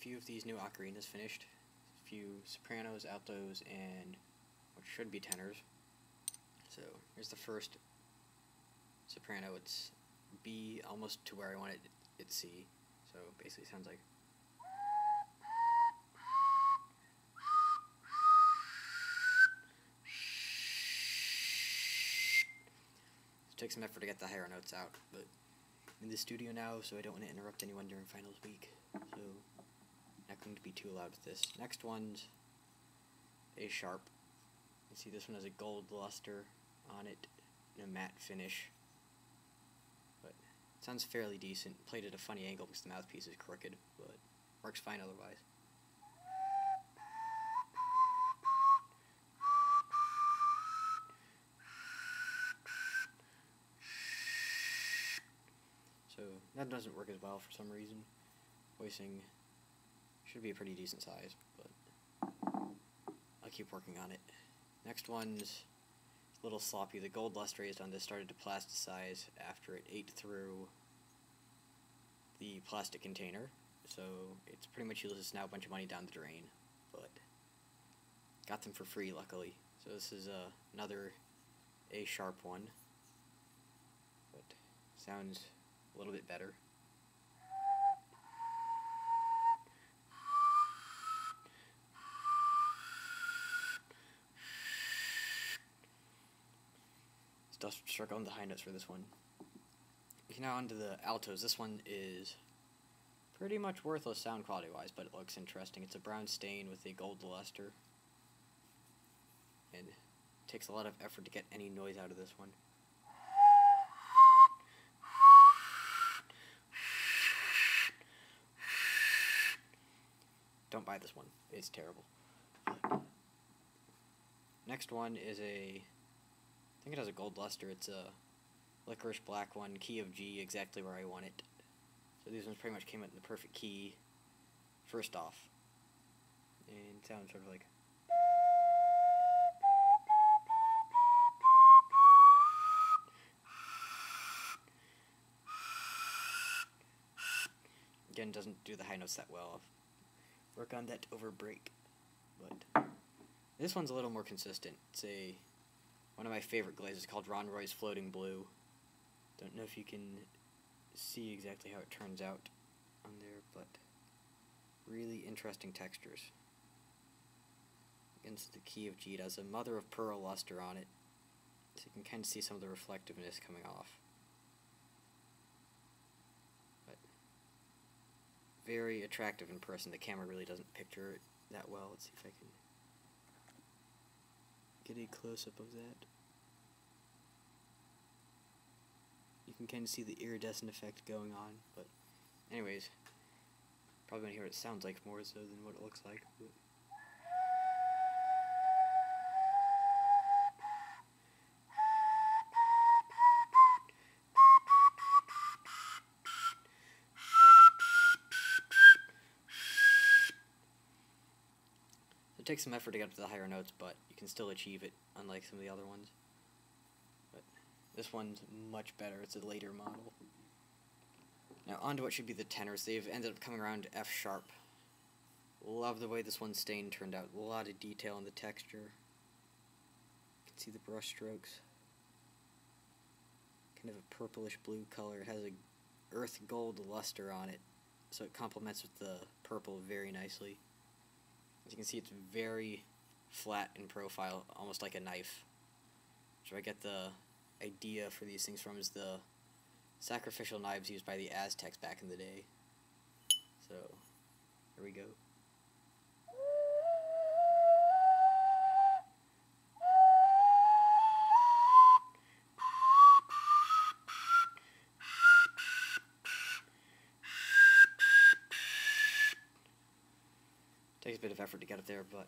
few of these new ocarinas finished. A few sopranos, altos, and what should be tenors. So here's the first soprano. It's B, almost to where I want it C. So basically sounds like. It takes some effort to get the higher notes out, but I'm in the studio now, so I don't want to interrupt anyone during finals week. So not going to be too loud with this. Next one's A sharp. You see this one has a gold luster on it and a matte finish. But it sounds fairly decent. Played at a funny angle because the mouthpiece is crooked, but works fine otherwise. So that doesn't work as well for some reason. Voicing should be a pretty decent size, but I'll keep working on it. Next one's a little sloppy. The gold luster raised on this started to plasticize after it ate through the plastic container, so it's pretty much useless now, a bunch of money down the drain, but got them for free luckily. So this is another A sharp one, but sounds a little bit better. Still struggling the high notes for this one. Now onto the altos. This one is pretty much worthless sound quality wise, but it looks interesting. It's a brown stain with a gold luster, and it takes a lot of effort to get any noise out of this one. Don't buy this one. It's terrible. Next one is I think it has a gold luster. It's a licorice black one, key of G, exactly where I want it. So these ones pretty much came out in the perfect key first off. And it sounds sort of like. Again, doesn't do the high notes that well. Work on that over break. But this one's a little more consistent. It's one of my favorite glazes called Ron Roy's Floating Blue. Don't know if you can see exactly how it turns out on there, but really interesting textures. Against the key of G, it has a mother of pearl luster on it, so you can kind of see some of the reflectiveness coming off. But very attractive in person. The camera really doesn't picture it that well. Let's see if I can get a close-up of that. You can kind of see the iridescent effect going on, but anyways, probably want to hear what it sounds like more so than what it looks like. But it takes some effort to get up to the higher notes, but you can still achieve it, unlike some of the other ones. But this one's much better. It's a later model. Now on to what should be the tenors. They've ended up coming around to F sharp. Love the way this one's stain turned out. A lot of detail in the texture. You can see the brush strokes. Kind of a purplish blue color. It has a earth gold luster on it, so it complements with the purple very nicely. As you can see, it's very flat in profile, almost like a knife. So I get the idea for these things from is the sacrificial knives used by the Aztecs back in the day. So, here we go. Takes a bit of effort to get up there, but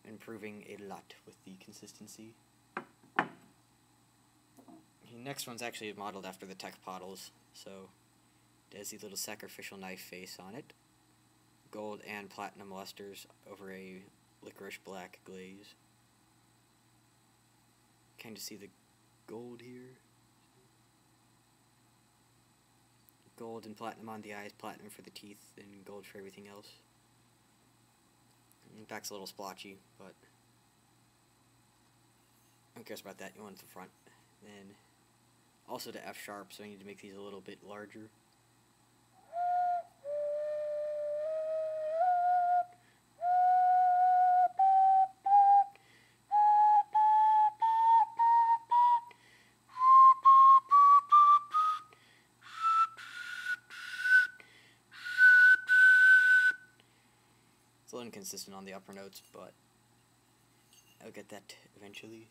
improving a lot with the consistency. The next one's actually modeled after the Tech Pottles, so it has the little sacrificial knife face on it. Gold and platinum lusters over a licorice black glaze. Kind of see the gold here. gold and platinum on the eyes, platinum for the teeth, and gold for everything else. And the back's a little splotchy, but who cares about that? You want the front. Then also to F sharp, so I need to make these a little bit larger. It's a little inconsistent on the upper notes, but I'll get that eventually.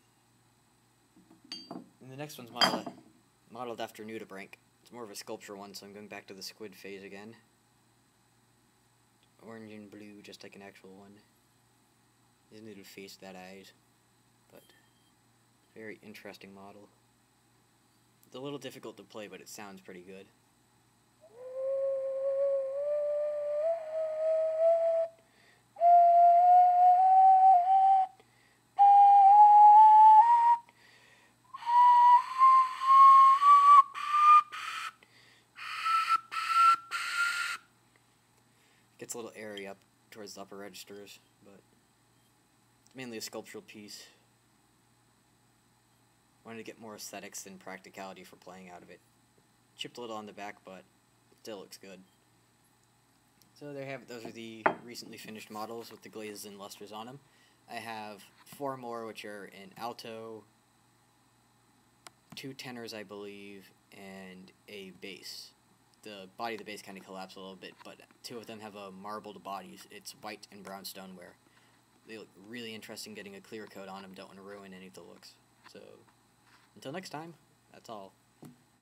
And the next one's modeled after Nudibranch. It's more of a sculpture one, so I'm going back to the squid phase again. Orange and blue, just like an actual one. His little face, that eyes. But very interesting model. It's a little difficult to play, but it sounds pretty good. Gets a little airy up towards the upper registers, but it's mainly a sculptural piece. Wanted to get more aesthetics than practicality for playing out of it. Chipped a little on the back, but still looks good. So there you have it. Those are the recently finished models with the glazes and lusters on them. I have 4 more, which are an alto, 2 tenors, I believe, and a bass. The body of the bass kind of collapsed a little bit, but 2 of them have a marbled bodies. It's white and brown stoneware. They look really interesting. Getting a clear coat on them, don't want to ruin any of the looks. So, until next time, that's all.